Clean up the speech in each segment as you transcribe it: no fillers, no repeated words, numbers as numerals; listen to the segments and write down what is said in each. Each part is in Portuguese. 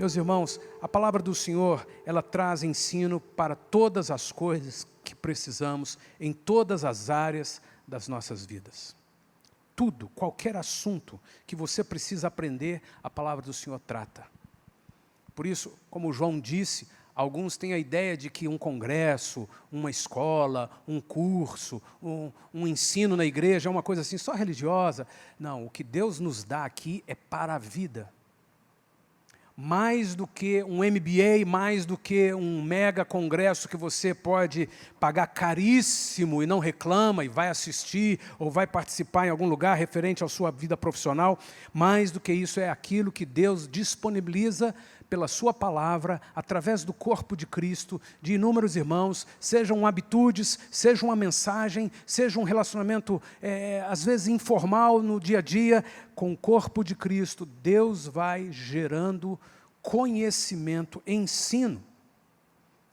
Meus irmãos, a palavra do Senhor, ela traz ensino para todas as coisas que precisamos, em todas as áreas das nossas vidas. Tudo, qualquer assunto que você precisa aprender, a palavra do Senhor trata. Por isso, como João disse, alguns têm a ideia de que um congresso, uma escola, um curso, um ensino na igreja é uma coisa assim, só religiosa. Não, o que Deus nos dá aqui é para a vida. Mais do que um MBA, mais do que um mega congresso que você pode pagar caríssimo e não reclama e vai assistir ou vai participar em algum lugar referente à sua vida profissional, mais do que isso é aquilo que Deus disponibiliza pela sua palavra, através do corpo de Cristo, de inúmeros irmãos, sejam habitudes, seja uma mensagem, seja um relacionamento, às vezes informal no dia a dia, com o corpo de Cristo, Deus vai gerando conhecimento, ensino.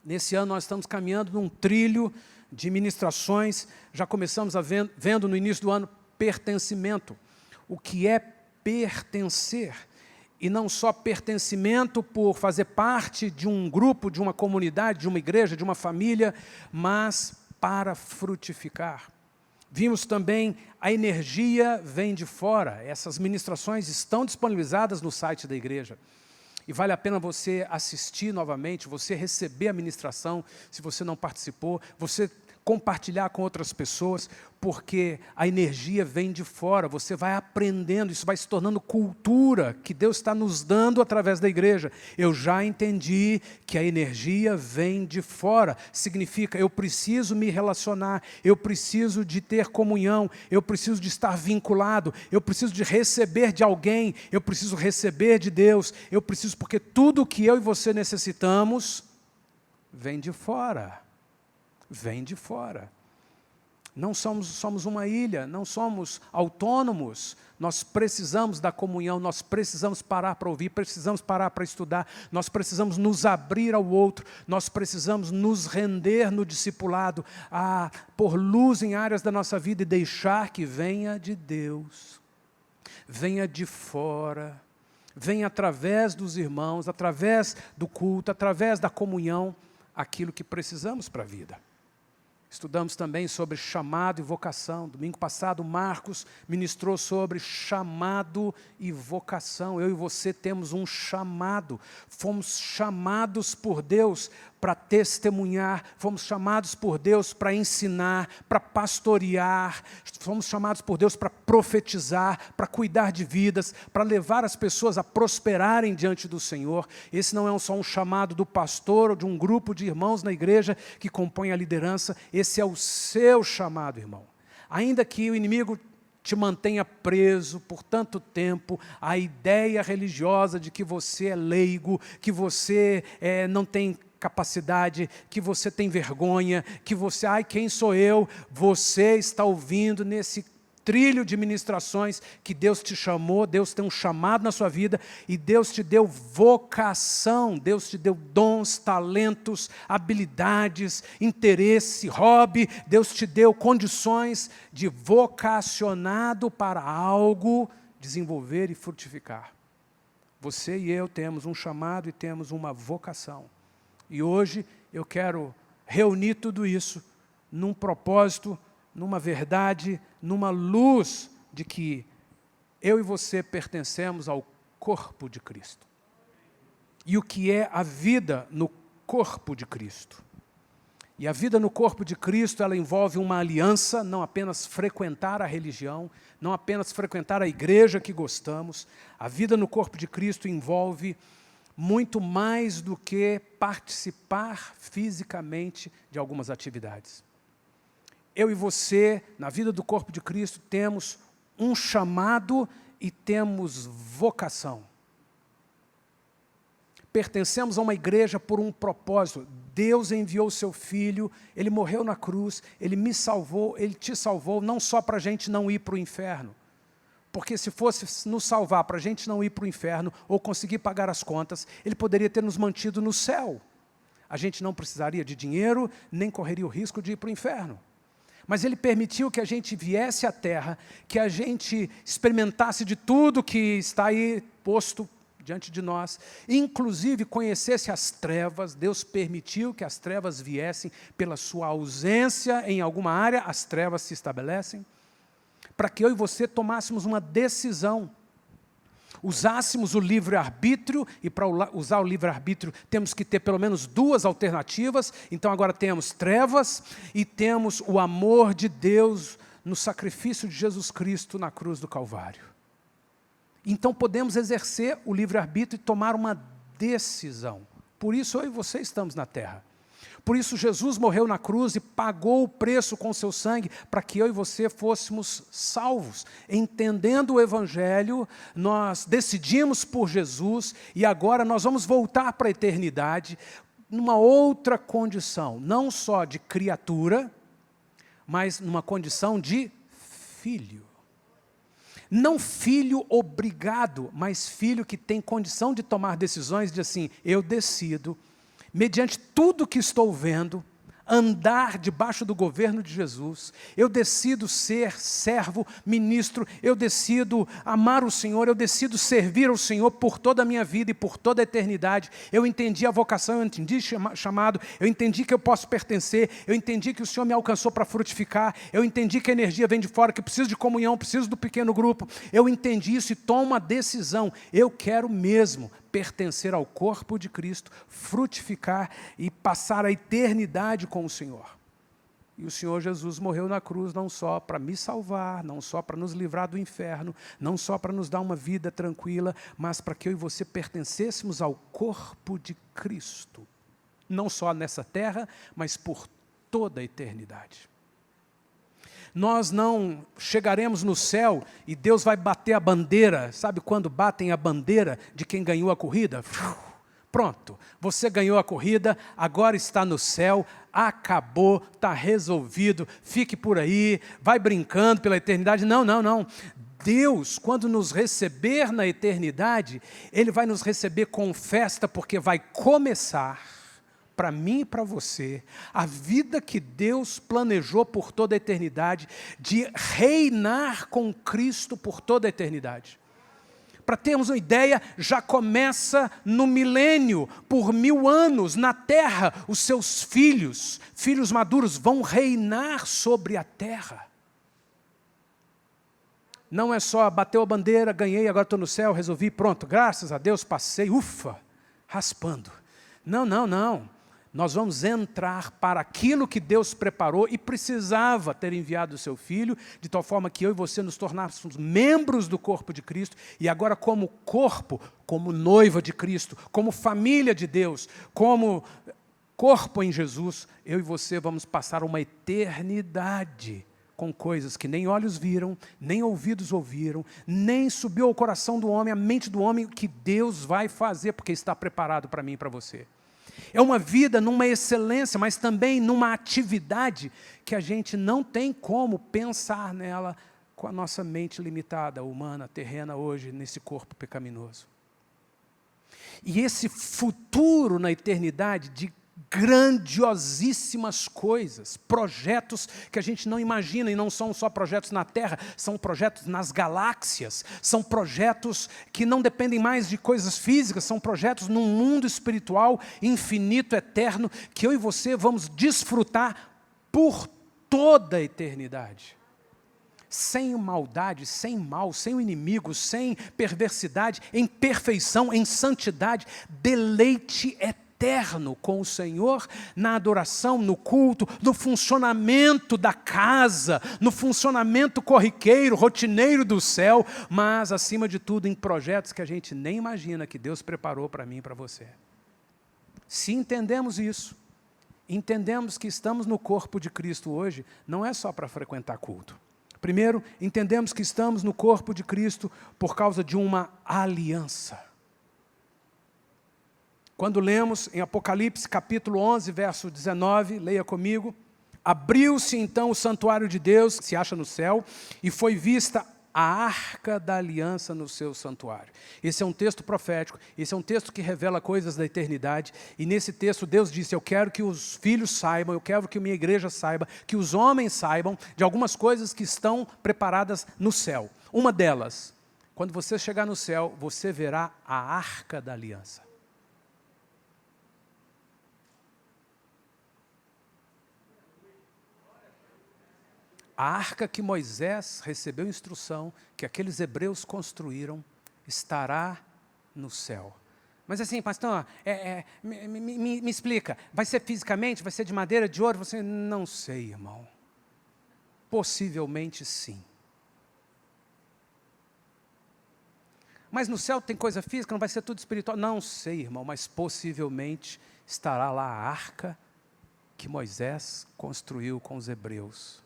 Nesse ano nós estamos caminhando num trilho de ministrações, já começamos vendo no início do ano pertencimento. O que é pertencer? E não só pertencimento por fazer parte de um grupo, de uma comunidade, de uma igreja, de uma família, mas para frutificar. Vimos também a energia vem de fora. Essas ministrações estão disponibilizadas no site da igreja. E vale a pena você assistir novamente, você receber a ministração, se você não participou, você compartilhar com outras pessoas, porque a energia vem de fora, você vai aprendendo, isso vai se tornando cultura que Deus está nos dando através da igreja. Eu já entendi que a energia vem de fora, significa eu preciso me relacionar, eu preciso de ter comunhão, eu preciso de estar vinculado, eu preciso de receber de alguém, eu preciso receber de Deus, eu preciso, porque tudo que eu e você necessitamos vem de fora. Vem de fora. Não somos uma ilha, não somos autônomos. Nós precisamos da comunhão, nós precisamos parar para ouvir, precisamos parar para estudar, nós precisamos nos abrir ao outro, nós precisamos nos render no discipulado, a pôr luz em áreas da nossa vida e deixar que venha de Deus, venha de fora, venha através dos irmãos, através do culto, através da comunhão, aquilo que precisamos para a vida. Estudamos também sobre chamado e vocação. Domingo passado, Marcos ministrou sobre chamado e vocação. Eu e você temos um chamado. Fomos chamados por Deus para testemunhar, fomos chamados por Deus para ensinar, para pastorear, fomos chamados por Deus para profetizar, para cuidar de vidas, para levar as pessoas a prosperarem diante do Senhor. Esse não é só um chamado do pastor ou de um grupo de irmãos na igreja que compõe a liderança, esse é o seu chamado, irmão. Ainda que o inimigo te mantenha preso por tanto tempo à ideia religiosa de que você é leigo, que você não tem capacidade, que você tem vergonha, que você, quem sou eu? Você está ouvindo nesse trilho de ministrações que Deus te chamou, Deus tem um chamado na sua vida e Deus te deu vocação, Deus te deu dons, talentos, habilidades, interesse, hobby, Deus te deu condições de vocacionado para algo desenvolver e frutificar. Você e eu temos um chamado e temos uma vocação. E hoje eu quero reunir tudo isso num propósito, numa verdade, numa luz de que eu e você pertencemos ao corpo de Cristo. E o que é a vida no corpo de Cristo? E a vida no corpo de Cristo, ela envolve uma aliança, não apenas frequentar a religião, não apenas frequentar a igreja que gostamos. A vida no corpo de Cristo envolve muito mais do que participar fisicamente de algumas atividades. Eu e você, na vida do corpo de Cristo, temos um chamado e temos vocação. Pertencemos a uma igreja por um propósito. Deus enviou o seu Filho, Ele morreu na cruz, Ele me salvou, Ele te salvou, não só para a gente não ir para o inferno. Porque se fosse nos salvar para a gente não ir para o inferno ou conseguir pagar as contas, Ele poderia ter nos mantido no céu. A gente não precisaria de dinheiro, nem correria o risco de ir para o inferno. Mas Ele permitiu que a gente viesse à terra, que a gente experimentasse de tudo que está aí posto diante de nós, inclusive conhecesse as trevas. Deus permitiu que as trevas viessem, pela sua ausência em alguma área, as trevas se estabelecem, para que eu e você tomássemos uma decisão, usássemos o livre-arbítrio, e para usar o livre-arbítrio temos que ter pelo menos duas alternativas. Então agora temos trevas e temos o amor de Deus no sacrifício de Jesus Cristo na cruz do Calvário. Então podemos exercer o livre-arbítrio e tomar uma decisão. Por isso eu e você estamos na terra. Por isso Jesus morreu na cruz e pagou o preço com o seu sangue para que eu e você fôssemos salvos. Entendendo o Evangelho, nós decidimos por Jesus e agora nós vamos voltar para a eternidade numa outra condição, não só de criatura, mas numa condição de filho. Não filho obrigado, mas filho que tem condição de tomar decisões, de assim, eu decido, mediante tudo que estou vendo, andar debaixo do governo de Jesus. Eu decido ser servo, ministro, eu decido amar o Senhor, eu decido servir ao Senhor por toda a minha vida e por toda a eternidade. Eu entendi a vocação, eu entendi chamado, eu entendi que eu posso pertencer, eu entendi que o Senhor me alcançou para frutificar, eu entendi que a energia vem de fora, que eu preciso de comunhão, preciso do pequeno grupo. Eu entendi isso e tomo uma decisão. Eu quero mesmo pertencer ao corpo de Cristo, frutificar e passar a eternidade com o Senhor. E o Senhor Jesus morreu na cruz não só para me salvar, não só para nos livrar do inferno, não só para nos dar uma vida tranquila, mas para que eu e você pertencêssemos ao corpo de Cristo. Não só nessa terra, mas por toda a eternidade. Nós não chegaremos no céu e Deus vai bater a bandeira. Sabe quando batem a bandeira de quem ganhou a corrida? Pronto, você ganhou a corrida, agora está no céu, acabou, está resolvido, fique por aí, vai brincando pela eternidade. Não, não, não. Deus, quando nos receber na eternidade, Ele vai nos receber com festa, porque vai começar, para mim e para você, a vida que Deus planejou por toda a eternidade, de reinar com Cristo por toda a eternidade. Para termos uma ideia, já começa no milênio, por 1000 anos, na terra, os seus filhos maduros, vão reinar sobre a terra. Não é só, bateu a bandeira, ganhei, agora estou no céu, resolvi, pronto, graças a Deus, passei, ufa, raspando. Não, não, não. Nós vamos entrar para aquilo que Deus preparou e precisava ter enviado o seu Filho, de tal forma que eu e você nos tornássemos membros do corpo de Cristo, e agora como corpo, como noiva de Cristo, como família de Deus, como corpo em Jesus, eu e você vamos passar uma eternidade com coisas que nem olhos viram, nem ouvidos ouviram, nem subiu ao coração do homem, à mente do homem, que Deus vai fazer, porque está preparado para mim e para você. É uma vida numa excelência, mas também numa atividade que a gente não tem como pensar nela com a nossa mente limitada, humana, terrena hoje, nesse corpo pecaminoso. E esse futuro na eternidade de grandiosíssimas coisas, projetos que a gente não imagina, e não são só projetos na Terra, são projetos nas galáxias, são projetos que não dependem mais de coisas físicas, são projetos num mundo espiritual infinito, eterno, que eu e você vamos desfrutar por toda a eternidade. Sem maldade, sem mal, sem o inimigo, sem perversidade, em perfeição, em santidade, deleite eterno com o Senhor, na adoração, no culto, no funcionamento da casa, no funcionamento corriqueiro, rotineiro do céu, mas, acima de tudo, em projetos que a gente nem imagina que Deus preparou para mim e para você. Se entendemos isso, entendemos que estamos no corpo de Cristo hoje, não é só para frequentar culto. Primeiro, entendemos que estamos no corpo de Cristo por causa de uma aliança. Quando lemos em Apocalipse capítulo 11, verso 19, leia comigo. Abriu-se então o santuário de Deus, que se acha no céu, e foi vista a arca da aliança no seu santuário. Esse é um texto profético, esse é um texto que revela coisas da eternidade, e nesse texto Deus disse, eu quero que os filhos saibam, eu quero que minha igreja saiba, que os homens saibam de algumas coisas que estão preparadas no céu. Uma delas, Quando você chegar no céu, você verá a arca da aliança. A arca que Moisés recebeu instrução, que aqueles hebreus construíram, estará no céu. Mas assim, pastor, me explica, vai ser fisicamente, vai ser de madeira, de ouro? Você não sei, irmão. Possivelmente sim. Mas no céu tem coisa física, não vai ser tudo espiritual? Não sei, irmão, mas possivelmente estará lá a arca que Moisés construiu com os hebreus.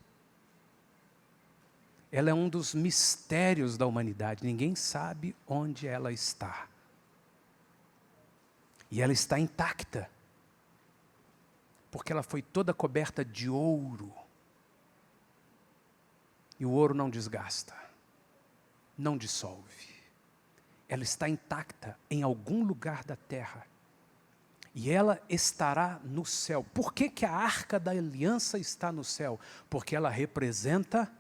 Ela é um dos mistérios da humanidade. Ninguém sabe onde ela está. E ela está intacta. Porque ela foi toda coberta de ouro. E o ouro não desgasta. Não dissolve. Ela está intacta em algum lugar da terra. E ela estará no céu. Por que que a arca da aliança está no céu? Porque ela representa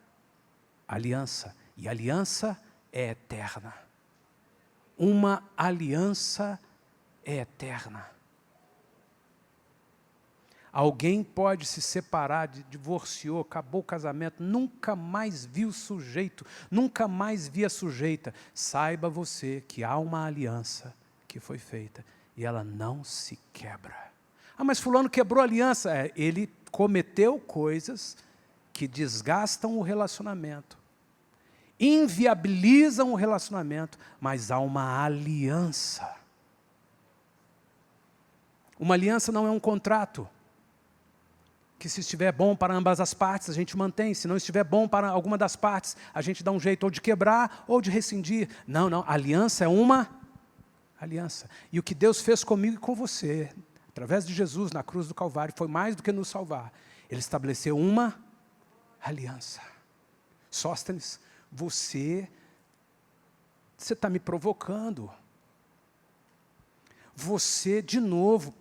aliança, e aliança é eterna. Uma aliança é eterna. Alguém pode se separar, divorciou, acabou o casamento, nunca mais viu o sujeito, nunca mais via a sujeita. Saiba você que há uma aliança que foi feita e ela não se quebra. Ah, mas fulano quebrou a aliança. Ele cometeu coisas que desgastam o relacionamento, inviabilizam o relacionamento, mas há uma aliança. Uma aliança não é um contrato, que se estiver bom para ambas as partes, a gente mantém. Se não estiver bom para alguma das partes, a gente dá um jeito ou de quebrar ou de rescindir. Não, não, aliança é uma aliança. E o que Deus fez comigo e com você, através de Jesus na cruz do Calvário, foi mais do que nos salvar. Ele estabeleceu uma aliança. Sóstenes, você está me provocando. Você, de novo,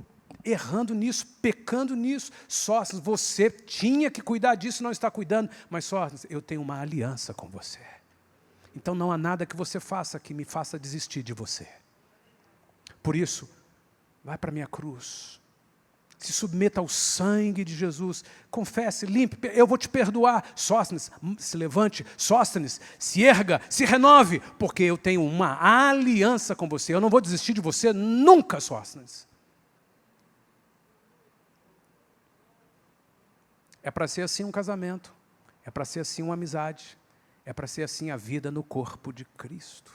errando nisso, pecando nisso. Sóstenes, você tinha que cuidar disso, não está cuidando. Mas Sóstenes, eu tenho uma aliança com você. Então não há nada que você faça que me faça desistir de você. Por isso, vai para a minha cruz. Se submeta ao sangue de Jesus. Confesse, limpe, eu vou te perdoar. Sóstenes, se levante. Sóstenes, se erga, se renove. Porque eu tenho uma aliança com você. Eu não vou desistir de você nunca, Sóstenes. É para ser assim um casamento. É para ser assim uma amizade. É para ser assim a vida no corpo de Cristo.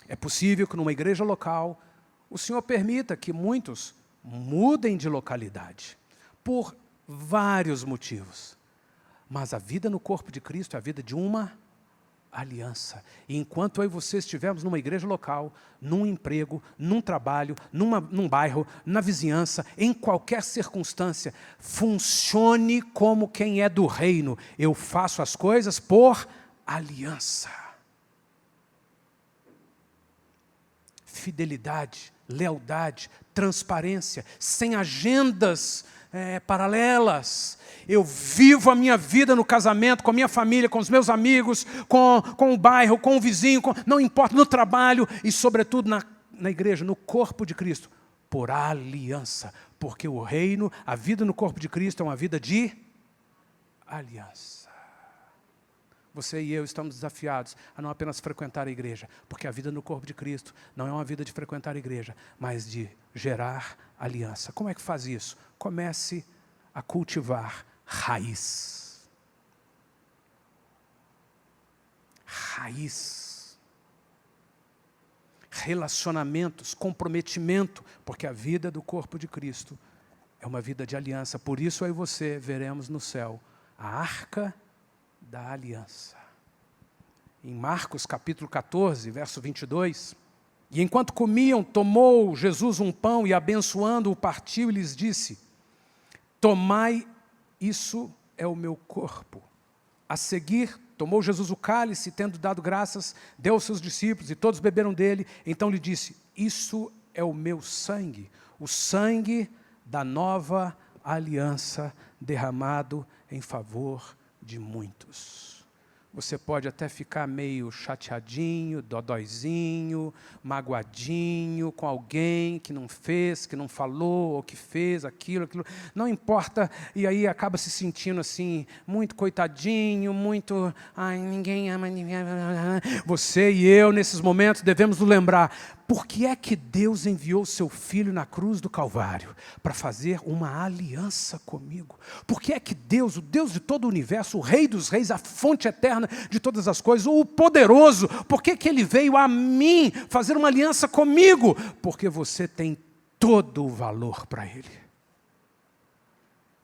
É possível que numa igreja local, o Senhor permita que muitos mudem de localidade, por vários motivos. Mas a vida no corpo de Cristo é a vida de uma aliança. E enquanto eu e você estivermos numa igreja local, num emprego, num trabalho, num bairro, na vizinhança, em qualquer circunstância, funcione como quem é do reino. Eu faço as coisas por aliança. Fidelidade, lealdade, transparência, sem agendas paralelas. Eu vivo a minha vida no casamento, com a minha família, com os meus amigos, com o bairro, com o vizinho, não importa, no trabalho e, sobretudo, na igreja, no corpo de Cristo, por aliança. Porque o reino, a vida no corpo de Cristo é uma vida de aliança. Você e eu estamos desafiados a não apenas frequentar a igreja, porque a vida no corpo de Cristo não é uma vida de frequentar a igreja, mas de gerar aliança. Como é que faz isso? Comece a cultivar raiz. Raiz. Relacionamentos, comprometimento, porque a vida do corpo de Cristo é uma vida de aliança. Por isso eu e você veremos no céu a arca da aliança. Em Marcos capítulo 14, verso 22, e enquanto comiam, tomou Jesus um pão e abençoando-o, partiu e lhes disse: tomai, isso é o meu corpo. A seguir, tomou Jesus o cálice, tendo dado graças, deu aos seus discípulos, e todos beberam dele. Então lhe disse: isso é o meu sangue, o sangue da nova aliança, derramado em favor de muitos. Você pode até ficar meio chateadinho, dodóizinho, magoadinho com alguém que não fez, que não falou, ou que fez aquilo. Não importa, e aí acaba se sentindo assim, muito coitadinho, muito... Ai, ninguém ama ninguém. Você e eu, nesses momentos, devemos nos lembrar, por que é que Deus enviou o seu Filho na cruz do Calvário? Para fazer uma aliança comigo. Por que é que Deus, o Deus de todo o universo, o Rei dos Reis, a fonte eterna de todas as coisas, o poderoso, por que que Ele veio a mim fazer uma aliança comigo? Porque você tem todo o valor para Ele.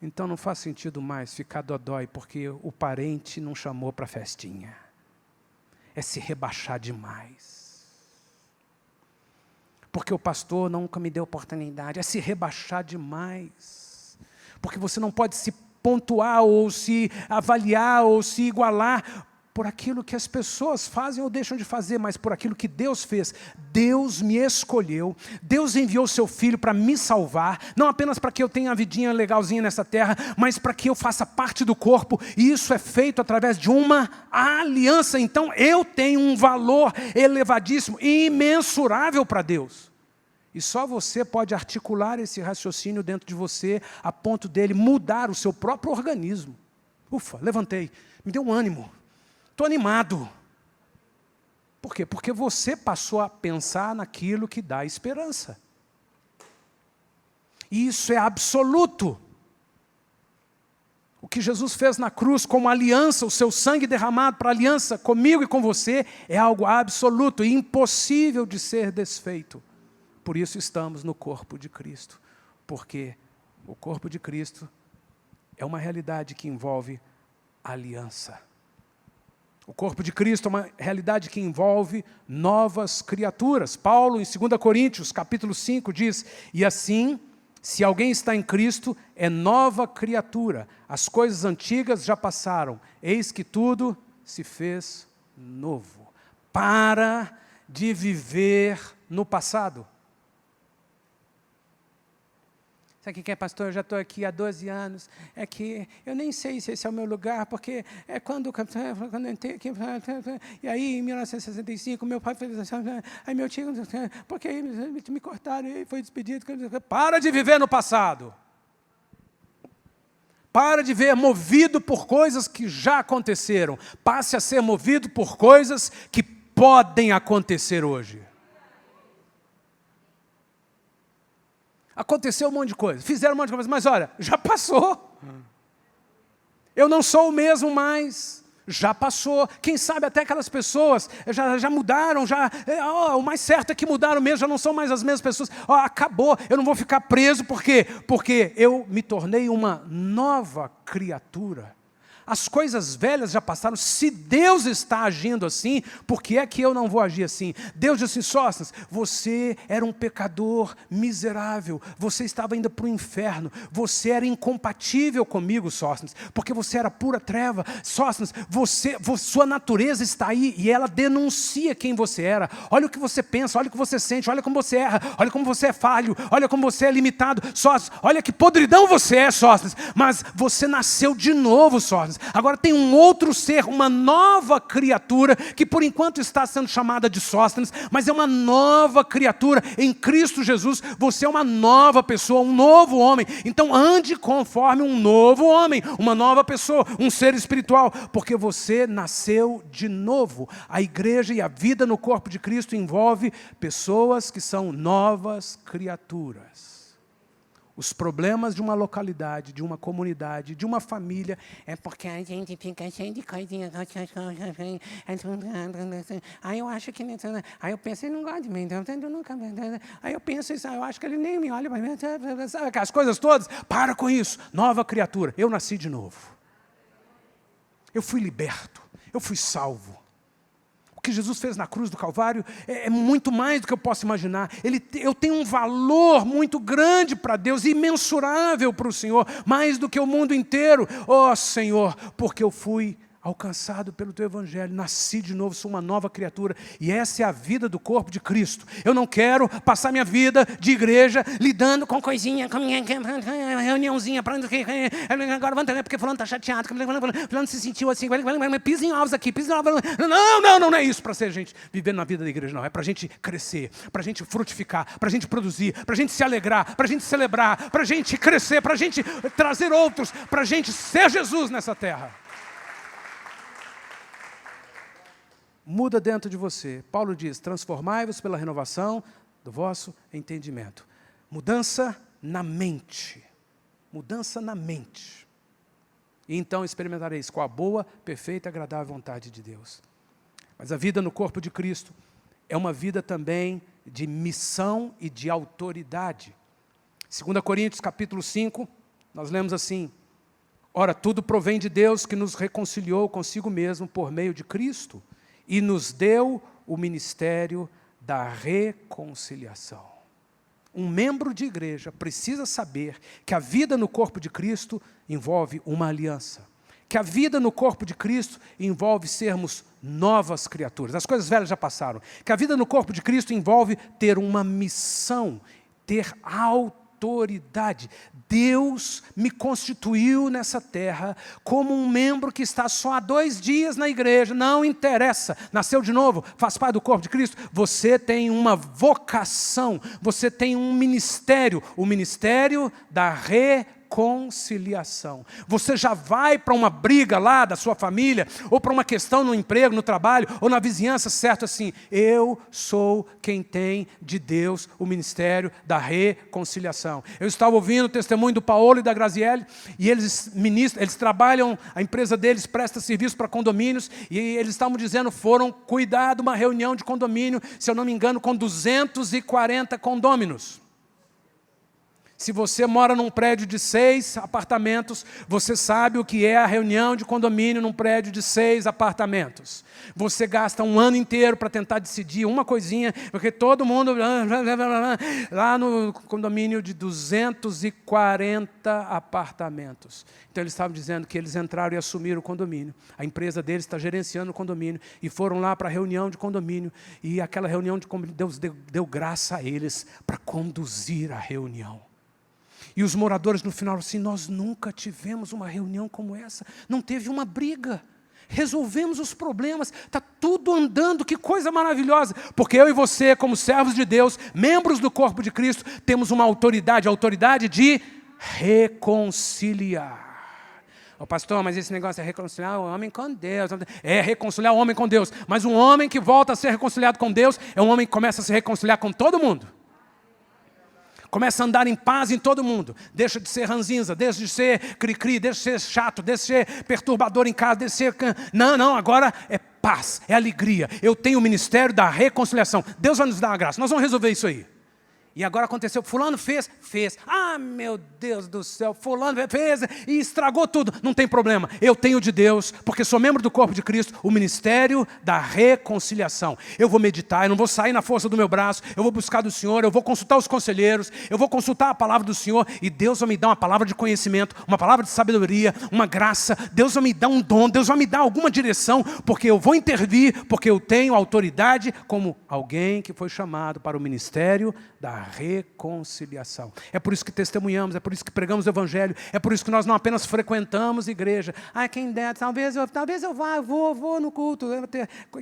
Então não faz sentido mais ficar dodói, porque o parente não chamou para a festinha. É se rebaixar demais. Porque o pastor nunca me deu oportunidade. É se rebaixar demais. Porque você não pode se pontuar, ou se avaliar, ou se igualar por aquilo que as pessoas fazem ou deixam de fazer, mas por aquilo que Deus fez. Deus me escolheu, Deus enviou o seu Filho para me salvar, não apenas para que eu tenha uma vidinha legalzinha nessa terra, mas para que eu faça parte do corpo, e isso é feito através de uma aliança. Então eu tenho um valor elevadíssimo, imensurável para Deus. E só você pode articular esse raciocínio dentro de você, a ponto dele mudar o seu próprio organismo. Ufa, levantei, me deu um ânimo. Estou animado. Por quê? Porque você passou a pensar naquilo que dá esperança. E isso é absoluto. O que Jesus fez na cruz como aliança, o seu sangue derramado para aliança comigo e com você, é algo absoluto e impossível de ser desfeito. Por isso estamos no corpo de Cristo. Porque o corpo de Cristo é uma realidade que envolve aliança. O corpo de Cristo é uma realidade que envolve novas criaturas. Paulo, em 2 Coríntios, capítulo 5, diz, e assim, se alguém está em Cristo, é nova criatura. As coisas antigas já passaram, eis que tudo se fez novo. Para de viver no passado. Sabe o que é, pastor? Eu já estou aqui há 12 anos. É que eu nem sei se esse é o meu lugar, porque é quando eu entrei aqui... E aí, em 1965, meu pai fez assim... Aí meu tio... Porque aí me cortaram e foi despedido. Para de viver no passado. Para de ver movido por coisas que já aconteceram. Passe a ser movido por coisas que podem acontecer hoje. Aconteceu um monte de coisa, fizeram um monte de coisa, mas olha, já passou. Eu não sou o mesmo mais, já passou. Quem sabe até aquelas pessoas já mudaram, o mais certo é que mudaram mesmo, já não são mais as mesmas pessoas. Acabou, eu não vou ficar preso, por quê? Porque eu me tornei uma nova criatura. As coisas velhas já passaram. Se Deus está agindo assim, por que é que eu não vou agir assim? Deus disse assim, Sóstenes, você era um pecador miserável, você estava indo para o inferno, você era incompatível comigo, Sóstenes, porque você era pura treva. Sóstenes, sua natureza está aí e ela denuncia quem você era. Olha o que você pensa, olha o que você sente, olha como você erra, olha como você é falho, olha como você é limitado. Sóstenes, olha que podridão você é, Sóstenes, mas você nasceu de novo, Sóstenes. Agora tem um outro ser, uma nova criatura, que por enquanto está sendo chamada de Sóstenes, mas é uma nova criatura em Cristo Jesus. Você é uma nova pessoa, um novo homem. Então ande conforme um novo homem, uma nova pessoa, um ser espiritual, porque você nasceu de novo. A igreja e a vida no corpo de Cristo envolve pessoas que são novas criaturas. Os problemas de uma localidade, de uma comunidade, de uma família, é porque a gente fica cheio de coisinhas. Aí eu acho que... Aí eu penso, ele não gosta de mim, então eu nunca... Aí eu penso isso, eu acho que ele nem me olha, sabe aquelas coisas todas? Para com isso, nova criatura. Eu nasci de novo. Eu fui liberto, eu fui salvo. O que Jesus fez na cruz do Calvário é muito mais do que eu posso imaginar. Eu tenho um valor muito grande para Deus, imensurável para o Senhor, mais do que o mundo inteiro. Oh Senhor, porque eu fui alcançado pelo teu evangelho, nasci de novo, sou uma nova criatura, e essa é a vida do corpo de Cristo. Eu não quero passar minha vida de igreja lidando com coisinha, com reuniãozinha, agora vamos porque fulano está chateado, fulano se sentiu assim, pisa em ovos aqui, pisa em ovos. Não é isso para ser gente vivendo na vida da igreja, não. É para a gente crescer, para a gente frutificar, para a gente produzir, para a gente se alegrar, para a gente celebrar, para a gente crescer, para a gente trazer outros, para a gente ser Jesus nessa terra. Muda dentro de você. Paulo diz, transformai-vos pela renovação do vosso entendimento. Mudança na mente. Mudança na mente. E então experimentareis qual a boa, perfeita e agradável vontade de Deus. Mas a vida no corpo de Cristo é uma vida também de missão e de autoridade. 2 Coríntios capítulo 5, nós lemos assim, ora, tudo provém de Deus que nos reconciliou consigo mesmo por meio de Cristo, e nos deu o ministério da reconciliação. Um membro de igreja precisa saber que a vida no corpo de Cristo envolve uma aliança. Que a vida no corpo de Cristo envolve sermos novas criaturas. As coisas velhas já passaram. Que a vida no corpo de Cristo envolve ter uma missão, ter autoridade. Deus me constituiu nessa terra como um membro que está só há 2 dias na igreja, não interessa, nasceu de novo, faz parte do corpo de Cristo, você tem uma vocação, você tem um ministério, o ministério da reconciliação. Você já vai para uma briga lá da sua família, ou para uma questão no emprego, no trabalho, ou na vizinhança, certo assim, eu sou quem tem de Deus o ministério da reconciliação. Eu estava ouvindo o testemunho do Paulo e da Graziele, e eles ministram, eles trabalham, a empresa deles presta serviço para condomínios, e eles estavam dizendo, foram cuidar de uma reunião de condomínio, se eu não me engano, com 240 condôminos. Se você mora num prédio de 6 apartamentos, você sabe o que é a reunião de condomínio num prédio de 6 apartamentos. Você gasta um ano inteiro para tentar decidir uma coisinha, porque todo mundo lá no condomínio de 240 apartamentos. Então eles estavam dizendo que eles entraram e assumiram o condomínio. A empresa deles está gerenciando o condomínio e foram lá para a reunião de condomínio. E aquela reunião de condomínio, Deus deu graça a eles para conduzir a reunião. E os moradores no final assim, nós nunca tivemos uma reunião como essa, não teve uma briga, resolvemos os problemas, está tudo andando, que coisa maravilhosa, porque eu e você, como servos de Deus, membros do corpo de Cristo, temos uma autoridade, a autoridade de reconciliar. Oh, pastor, mas esse negócio é reconciliar o homem com Deus. É reconciliar o homem com Deus, mas um homem que volta a ser reconciliado com Deus, é um homem que começa a se reconciliar com todo mundo. Começa a andar em paz em todo mundo. Deixa de ser ranzinza, deixa de ser cri-cri, deixa de ser chato, deixa de ser perturbador em casa, deixa de ser... Não, agora é paz, é alegria. Eu tenho o ministério da reconciliação. Deus vai nos dar a graça, nós vamos resolver isso aí. E agora aconteceu, fulano fez. Ah, meu Deus do céu, fulano fez e estragou tudo. Não tem problema, eu tenho de Deus, porque sou membro do corpo de Cristo, o ministério da reconciliação. Eu vou meditar, eu não vou sair na força do meu braço, eu vou buscar do Senhor, eu vou consultar os conselheiros, eu vou consultar a palavra do Senhor, e Deus vai me dar uma palavra de conhecimento, uma palavra de sabedoria, uma graça, Deus vai me dar um dom, Deus vai me dar alguma direção, porque eu vou intervir, porque eu tenho autoridade como alguém que foi chamado para o ministério da reconciliação. É por isso que testemunhamos, é por isso que pregamos o evangelho, é por isso que nós não apenas frequentamos igreja. Ah, quem der, talvez eu vá, vou no culto.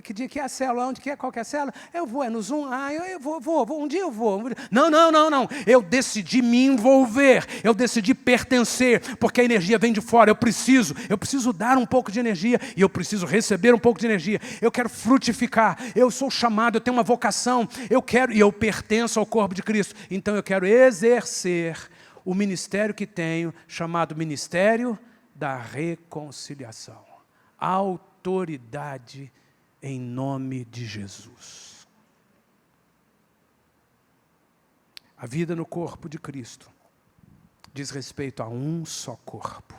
Que dia que é a célula? Onde que é? Qual que é a célula? Eu vou, é no Zoom. Ah, eu vou, um dia eu vou. Não. Eu decidi me envolver, eu decidi pertencer, porque a energia vem de fora. Eu preciso dar um pouco de energia e eu preciso receber um pouco de energia. Eu quero frutificar, eu sou chamado, eu tenho uma vocação, e eu pertenço ao corpo de Cristo. Então eu quero exercer o ministério que tenho, chamado Ministério da Reconciliação. Autoridade em nome de Jesus. A vida no corpo de Cristo diz respeito a um só corpo.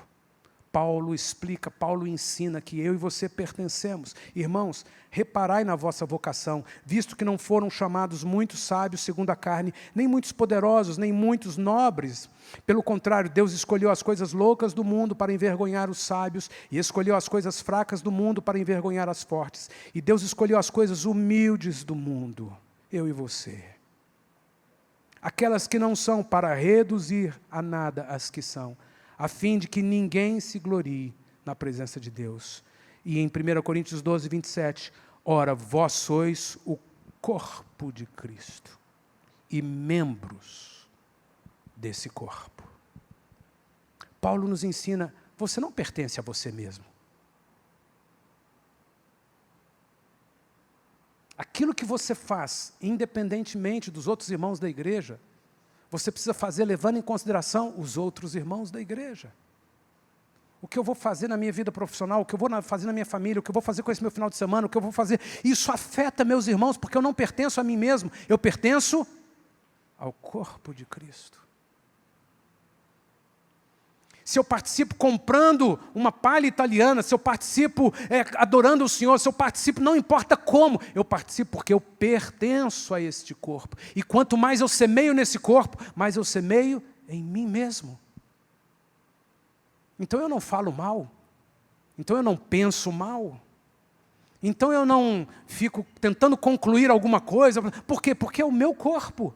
Paulo explica, Paulo ensina que eu e você pertencemos. Irmãos, reparai na vossa vocação, visto que não foram chamados muitos sábios segundo a carne, nem muitos poderosos, nem muitos nobres. Pelo contrário, Deus escolheu as coisas loucas do mundo para envergonhar os sábios, e escolheu as coisas fracas do mundo para envergonhar as fortes. E Deus escolheu as coisas humildes do mundo, eu e você. Aquelas que não são, para reduzir a nada as que são, a fim de que ninguém se glorie na presença de Deus. E em 1 Coríntios 12, 27, ora, vós sois o corpo de Cristo e membros desse corpo. Paulo nos ensina, você não pertence a você mesmo. Aquilo que você faz, independentemente dos outros irmãos da igreja, você precisa fazer levando em consideração os outros irmãos da igreja. O que eu vou fazer na minha vida profissional, o que eu vou fazer na minha família, o que eu vou fazer com esse meu final de semana, o que eu vou fazer, isso afeta meus irmãos, porque eu não pertenço a mim mesmo, eu pertenço ao corpo de Cristo. Se eu participo comprando uma palha italiana, se eu participo adorando o Senhor, se eu participo, não importa como, eu participo porque eu pertenço a este corpo. E quanto mais eu semeio nesse corpo, mais eu semeio em mim mesmo. Então eu não falo mal, então eu não penso mal, então eu não fico tentando concluir alguma coisa. Por quê? Porque é o meu corpo.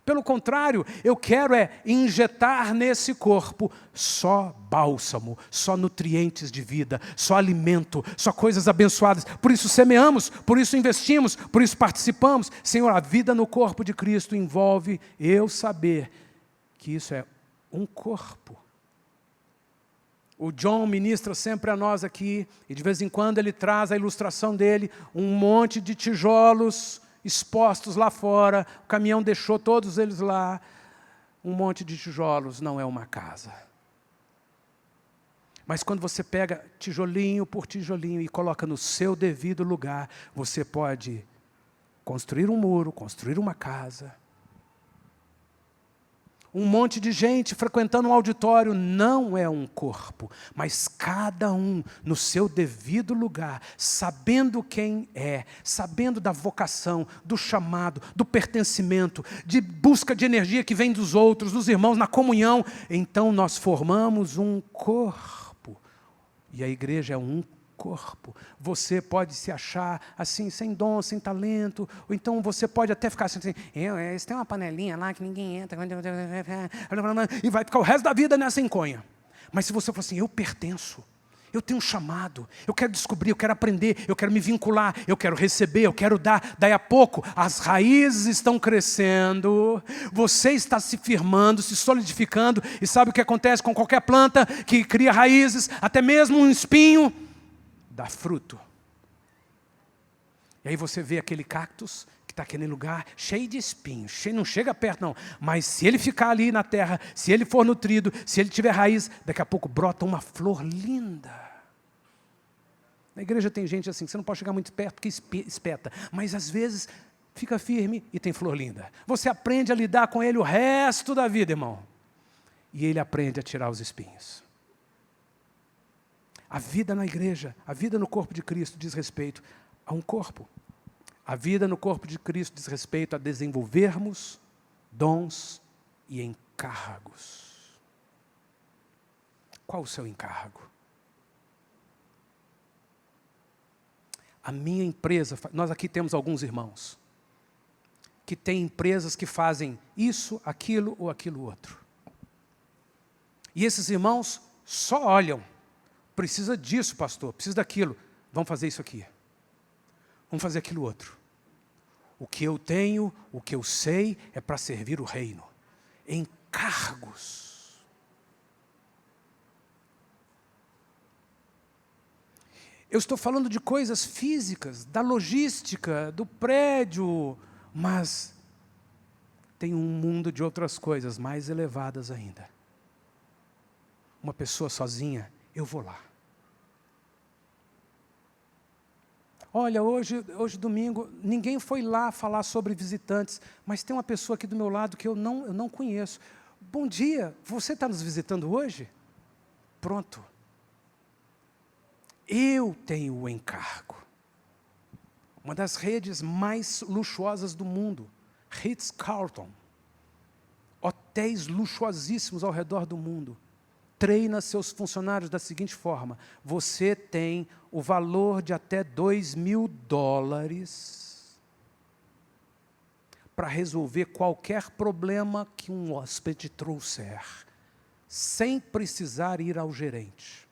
Pelo contrário, eu quero injetar nesse corpo só bálsamo, só nutrientes de vida, só alimento, só coisas abençoadas. Por isso semeamos, por isso investimos, por isso participamos. Senhor, a vida no corpo de Cristo envolve eu saber que isso é um corpo. O John ministra sempre a nós aqui, e de vez em quando ele traz a ilustração dele, um monte de tijolos expostos lá fora, o caminhão deixou todos eles lá. Um monte de tijolos não é uma casa. Mas quando você pega tijolinho por tijolinho e coloca no seu devido lugar, você pode construir um muro, construir uma casa. Um monte de gente frequentando um auditório não é um corpo, mas cada um no seu devido lugar, sabendo quem é, sabendo da vocação, do chamado, do pertencimento, de busca de energia que vem dos outros, dos irmãos, na comunhão. Então nós formamos um corpo. E a igreja é um corpo. Você pode se achar assim, sem dom, sem talento, ou então você pode até ficar assim, você tem uma panelinha lá que ninguém entra, e vai ficar o resto da vida nessa enconha. Mas se você for assim, eu pertenço, eu tenho um chamado, eu quero descobrir, eu quero aprender, eu quero me vincular, eu quero receber, eu quero dar, daí a pouco as raízes estão crescendo, você está se firmando, se solidificando, e sabe o que acontece com qualquer planta que cria raízes, até mesmo um espinho, dá fruto. E aí você vê aquele cactus que está naquele lugar cheio de espinhos, não chega perto não, mas se ele ficar ali na terra, se ele for nutrido, se ele tiver raiz, daqui a pouco brota uma flor linda. Na igreja tem gente assim, que você não pode chegar muito perto porque espeta, mas às vezes fica firme e tem flor linda. Você aprende a lidar com ele o resto da vida, irmão. E ele aprende a tirar os espinhos. A vida na igreja, a vida no corpo de Cristo diz respeito a um corpo. A vida no corpo de Cristo diz respeito a desenvolvermos dons e encargos. Qual o seu encargo? A minha empresa, nós aqui temos alguns irmãos, que têm empresas que fazem isso, aquilo ou aquilo outro. E esses irmãos só olham. Precisa disso, pastor, precisa daquilo. Vamos fazer isso aqui. Vamos fazer aquilo outro. O que eu tenho, o que eu sei, é para servir o reino. Encargos. Eu estou falando de coisas físicas, da logística, do prédio, mas tem um mundo de outras coisas mais elevadas ainda. Uma pessoa sozinha, eu vou lá. Olha, hoje domingo, ninguém foi lá falar sobre visitantes, mas tem uma pessoa aqui do meu lado que eu não conheço. Bom dia, você está nos visitando hoje? Pronto, eu tenho o encargo. Uma das redes mais luxuosas do mundo, Ritz-Carlton, hotéis luxuosíssimos ao redor do mundo, treina seus funcionários da seguinte forma: você tem o valor de até $2.000 para resolver qualquer problema que um hóspede trouxer, sem precisar ir ao gerente.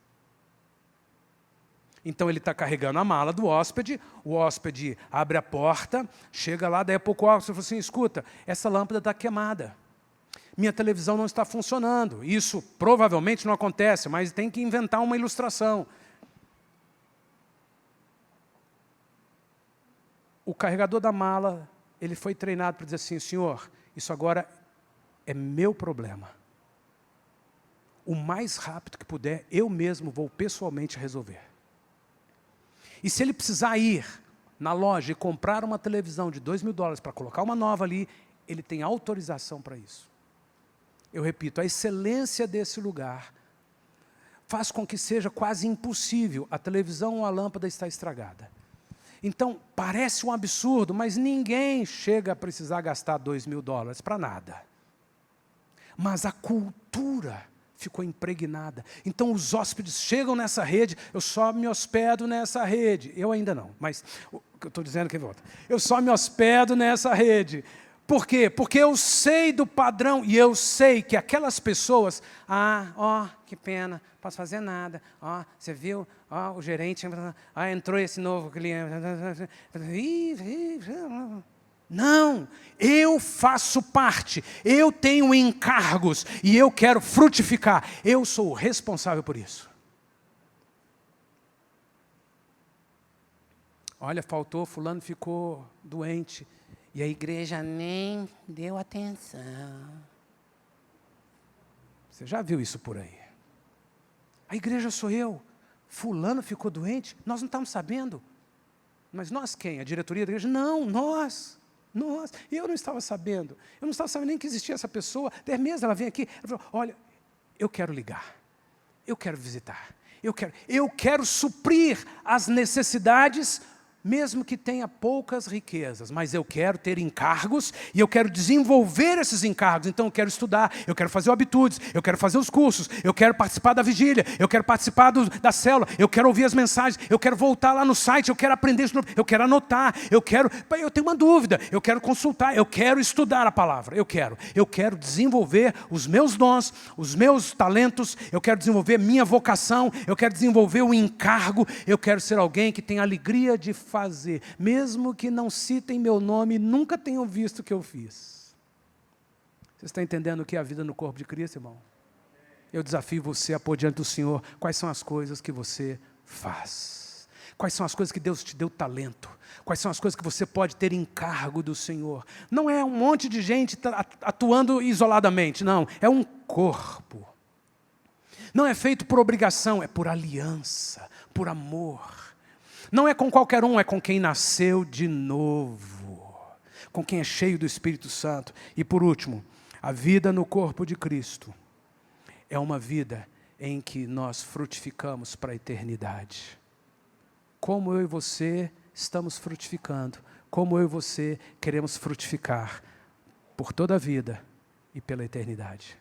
Então ele está carregando a mala do hóspede, o hóspede abre a porta, chega lá, daí a pouco o hóspede fala assim: escuta, essa lâmpada está queimada. Minha televisão não está funcionando. Isso provavelmente não acontece, mas tem que inventar uma ilustração. O carregador da mala, ele foi treinado para dizer assim: senhor, isso agora é meu problema. O mais rápido que puder, eu mesmo vou pessoalmente resolver. E se ele precisar ir na loja e comprar uma televisão de $2.000 para colocar uma nova ali, ele tem autorização para isso. Eu repito, a excelência desse lugar faz com que seja quase impossível a televisão ou a lâmpada estar estragada. Então, parece um absurdo, mas ninguém chega a precisar gastar $2.000 para nada. Mas a cultura ficou impregnada. Então, os hóspedes chegam nessa rede, eu só me hospedo nessa rede. Eu ainda não, mas o que eu estou dizendo que volta. Eu só me hospedo nessa rede. Por quê? Porque eu sei do padrão e eu sei que aquelas pessoas, que pena, não posso fazer nada. Você viu? O gerente, entrou esse novo cliente. Não, eu faço parte, eu tenho encargos e eu quero frutificar. Eu sou o responsável por isso. Olha, faltou, fulano ficou doente. E a igreja nem deu atenção. Você já viu isso por aí? A igreja sou eu. Fulano ficou doente, nós não estamos sabendo. Mas nós quem? A diretoria da igreja? Não, nós. Eu não estava sabendo. Eu não estava sabendo nem que existia essa pessoa. 10 meses ela vem aqui, ela falou: olha, eu quero ligar. Eu quero visitar. Eu quero suprir as necessidades, mesmo que tenha poucas riquezas, mas eu quero ter encargos e eu quero desenvolver esses encargos. Então eu quero estudar, eu quero fazer o habitudes, eu quero fazer os cursos, eu quero participar da vigília, eu quero participar da célula, eu quero ouvir as mensagens, eu quero voltar lá no site, eu quero aprender isso, eu quero anotar, eu tenho uma dúvida, eu quero consultar, eu quero estudar a palavra, eu quero desenvolver os meus dons, os meus talentos, eu quero desenvolver minha vocação, eu quero desenvolver o encargo, eu quero ser alguém que tem alegria de fazer, mesmo que não citem meu nome, nunca tenham visto o que eu fiz. Você está entendendo o que é a vida no corpo de Cristo, irmão? Eu desafio você a pôr diante do Senhor quais são as coisas que você faz. Quais são as coisas que Deus te deu talento. Quais são as coisas que você pode ter encargo do Senhor. Não é um monte de gente atuando isoladamente, não. É um corpo. Não é feito por obrigação, é por aliança, por amor. Não é com qualquer um, é com quem nasceu de novo, com quem é cheio do Espírito Santo. E por último, a vida no corpo de Cristo é uma vida em que nós frutificamos para a eternidade. Como eu e você estamos frutificando, como eu e você queremos frutificar por toda a vida e pela eternidade.